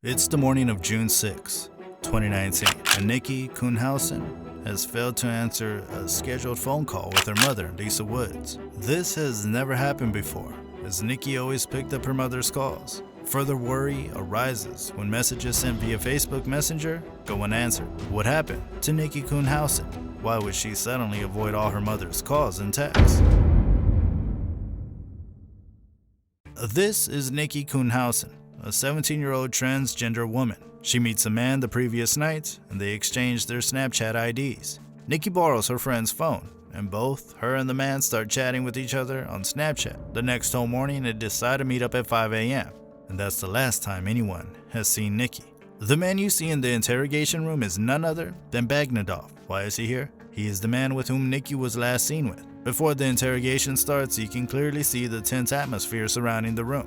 It's the morning of June 6, 2019, and Nikki Kuhnhausen has failed to answer a scheduled phone call with her mother, Lisa Woods. This has never happened before, as Nikki always picked up her mother's calls. Further worry arises when messages sent via Facebook Messenger go unanswered. What happened to Nikki Kuhnhausen? Why would she suddenly avoid all her mother's calls and texts? This is Nikki Kuhnhausen, a 17-year-old transgender woman. She meets a man the previous night, and they exchange their Snapchat IDs. Nikki borrows her friend's phone, and both her and the man start chatting with each other on Snapchat. The next whole morning, they decide to meet up at 5 a.m., and that's the last time anyone has seen Nikki. The man you see in the interrogation room is none other than Bagnadov. Why is he here? He is the man with whom Nikki was last seen with. Before the interrogation starts, you can clearly see the tense atmosphere surrounding the room.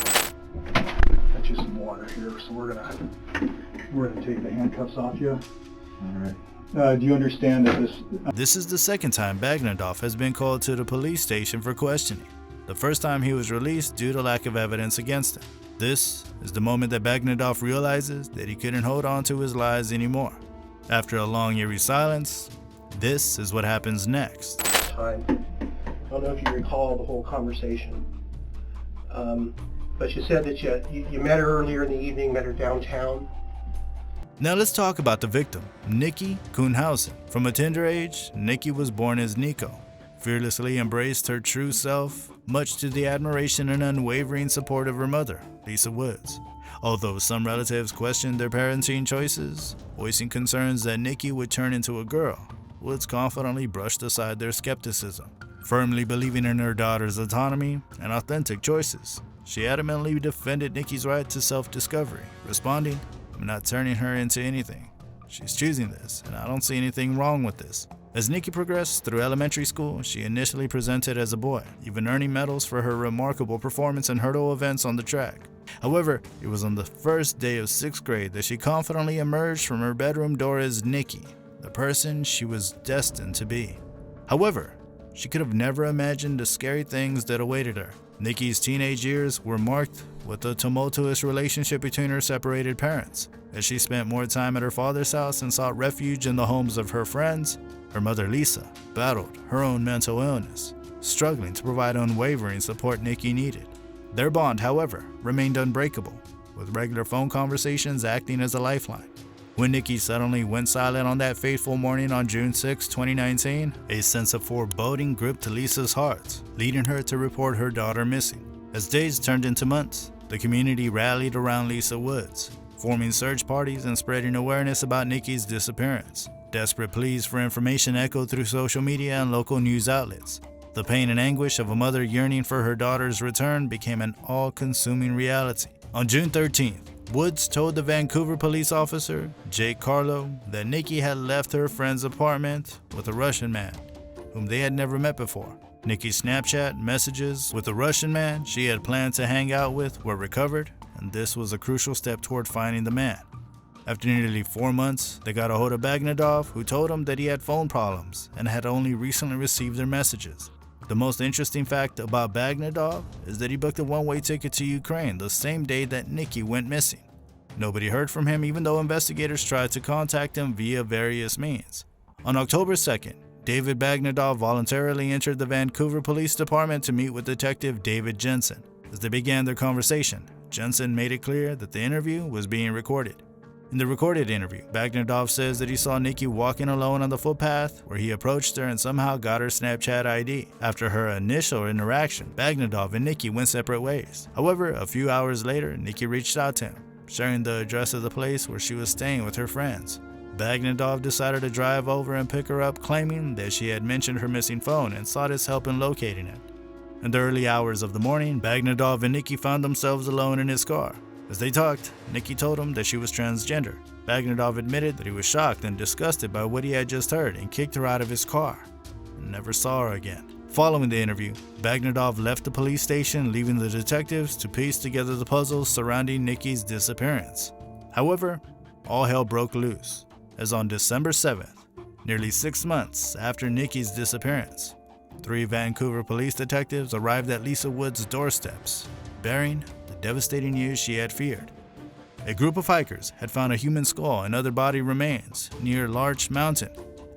Got you some water here, so we're gonna take the handcuffs off you. All right. Do you understand that This is the second time Bagnadov has been called to the police station for questioning. The first time he was released due to lack of evidence against him. This is the moment that Bagnadov realizes that he couldn't hold on to his lies anymore. After a long eerie silence, this is what happens next. Time. I don't know if you recall the whole conversation, but you said that you met her earlier in the evening, met her downtown. Now let's talk about the victim, Nikki Kuhnhausen. From a tender age, Nikki was born as Nico, fearlessly embraced her true self, much to the admiration and unwavering support of her mother, Lisa Woods. Although some relatives questioned their parenting choices, voicing concerns that Nikki would turn into a girl, Woods confidently brushed aside their skepticism. Firmly believing in her daughter's autonomy and authentic choices, she adamantly defended Nikki's right to self-discovery, responding, "I'm not turning her into anything. She's choosing this, and I don't see anything wrong with this." As Nikki progressed through elementary school, she initially presented as a boy, even earning medals for her remarkable performance in hurdle events on the track. However, it was on the first day of 6th grade that she confidently emerged from her bedroom door as Nikki, the person she was destined to be. However, she could have never imagined the scary things that awaited her. Nikki's teenage years were marked with a tumultuous relationship between her separated parents. As she spent more time at her father's house and sought refuge in the homes of her friends, her mother Lisa battled her own mental illness, struggling to provide unwavering support Nikki needed. Their bond, however, remained unbreakable, with regular phone conversations acting as a lifeline. When Nikki suddenly went silent on that fateful morning on June 6, 2019, a sense of foreboding gripped Lisa's heart, leading her to report her daughter missing. As days turned into months, the community rallied around Lisa Woods, forming search parties and spreading awareness about Nikki's disappearance. Desperate pleas for information echoed through social media and local news outlets. The pain and anguish of a mother yearning for her daughter's return became an all-consuming reality. On June 13th, Woods told the Vancouver police officer, Jake Carlo, that Nikki had left her friend's apartment with a Russian man, whom they had never met before. Nikki's Snapchat messages with the Russian man she had planned to hang out with were recovered, and this was a crucial step toward finding the man. After nearly 4 months, they got a hold of Bagnadov, who told them that he had phone problems and had only recently received their messages. The most interesting fact about Bagnadov is that he booked a one-way ticket to Ukraine the same day that Nikki went missing. Nobody heard from him, even though investigators tried to contact him via various means. On October 2nd, David Bagnadov voluntarily entered the Vancouver Police Department to meet with Detective David Jensen. As they began their conversation, Jensen made it clear that the interview was being recorded. In the recorded interview, Bagnadov says that he saw Nikki walking alone on the footpath where he approached her and somehow got her Snapchat ID. After her initial interaction, Bagnadov and Nikki went separate ways. However, a few hours later, Nikki reached out to him, sharing the address of the place where she was staying with her friends. Bagnadov decided to drive over and pick her up, claiming that she had mentioned her missing phone and sought his help in locating it. In the early hours of the morning, Bagnadov and Nikki found themselves alone in his car. As they talked, Nikki told him that she was transgender. Bagnadov admitted that he was shocked and disgusted by what he had just heard and kicked her out of his car and never saw her again. Following the interview, Bagnadov left the police station, leaving the detectives to piece together the puzzles surrounding Nikki's disappearance. However, all hell broke loose, as on December 7th, nearly 6 months after Nikki's disappearance, 3 Vancouver police detectives arrived at Lisa Woods' doorsteps, bearing the devastating news she had feared. A group of hikers had found a human skull and other body remains near Larch Mountain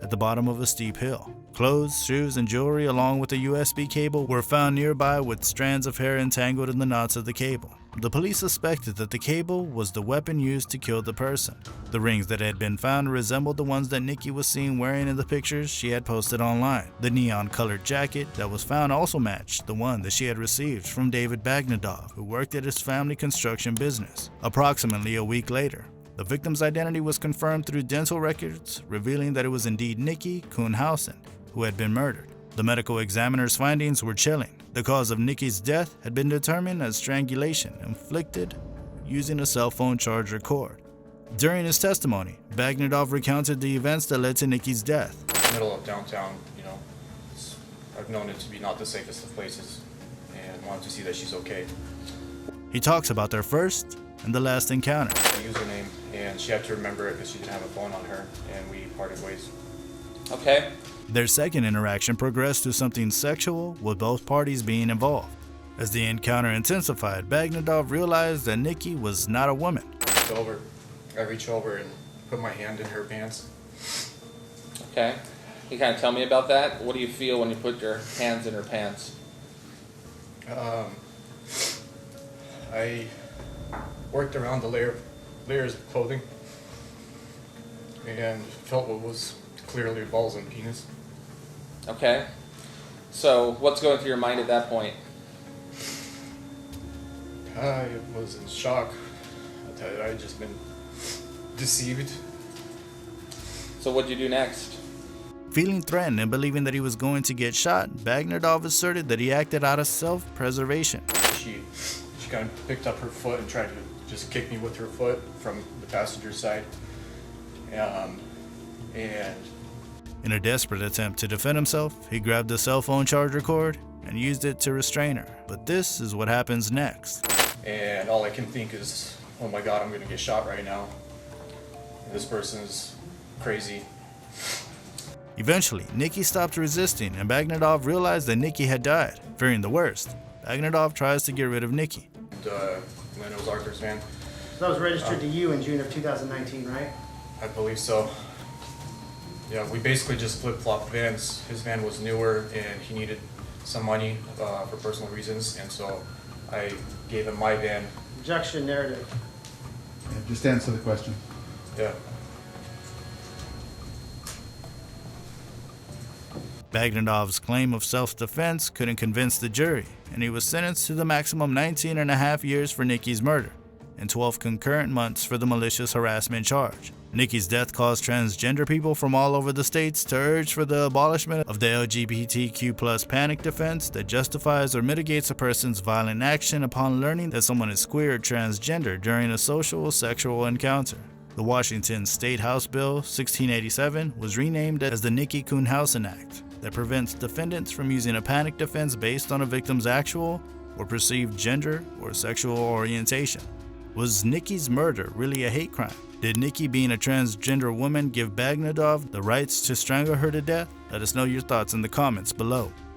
at the bottom of a steep hill. Clothes, shoes, and jewelry along with a USB cable were found nearby with strands of hair entangled in the knots of the cable. The police suspected that the cable was the weapon used to kill the person. The rings that had been found resembled the ones that Nikki was seen wearing in the pictures she had posted online. The neon-colored jacket that was found also matched the one that she had received from David Bagnadov, who worked at his family construction business. Approximately a week later, the victim's identity was confirmed through dental records, revealing that it was indeed Nikki Kuhnhausen who had been murdered. The medical examiner's findings were chilling. The cause of Nikki's death had been determined as strangulation inflicted using a cell phone charger cord. During his testimony, Bagnadov recounted the events that led to Nikki's death. Middle of downtown, I've known it to be not the safest of places and wanted to see that she's okay. He talks about their first and the last encounter. The username, and she had to remember it because she didn't have a phone on her, and we parted ways. Okay. Their second interaction progressed to something sexual, with both parties being involved. As the encounter intensified, Bagnadov realized that Nikki was not a woman. I reach over and put my hand in her pants. Okay. Can you kind of tell me about that? What do you feel when you put your hands in her pants? I worked around the layers of clothing and felt what was clearly balls and penis. Okay. So what's going through your mind at that point? I was in shock. I had just been deceived. So what'd you do next? Feeling threatened and believing that he was going to get shot, Bagnadov asserted that he acted out of self-preservation. She kind of picked up her foot and tried to just kick me with her foot from the passenger side. And in a desperate attempt to defend himself, he grabbed the cell phone charger cord and used it to restrain her. But this is what happens next. And all I can think is, oh my God, I'm gonna get shot right now. This person's crazy. Eventually, Nikki stopped resisting and Bagnadov realized that Nikki had died. Fearing the worst, Bagnadov tries to get rid of Nikki. And then it was Arthur's van. So that was registered to you in June of 2019, right? I believe so. Yeah, we basically just flip-flopped vans. His van was newer and he needed some money for personal reasons, and so I gave him my van. Objection narrative. Yeah, just answer the question. Yeah. Bagnadov's claim of self-defense couldn't convince the jury, and he was sentenced to the maximum 19.5 years for Nikki's murder and 12 concurrent months for the malicious harassment charge. Nikki's death caused transgender people from all over the states to urge for the abolishment of the LGBTQ+ panic defense that justifies or mitigates a person's violent action upon learning that someone is queer or transgender during a social or sexual encounter. The Washington State House Bill 1687 was renamed as the Nikki Kuhnhausen Act, that prevents defendants from using a panic defense based on a victim's actual or perceived gender or sexual orientation. Was Nikki's murder really a hate crime? Did Nikki, being a transgender woman, give Bagnadov the rights to strangle her to death? Let us know your thoughts in the comments below.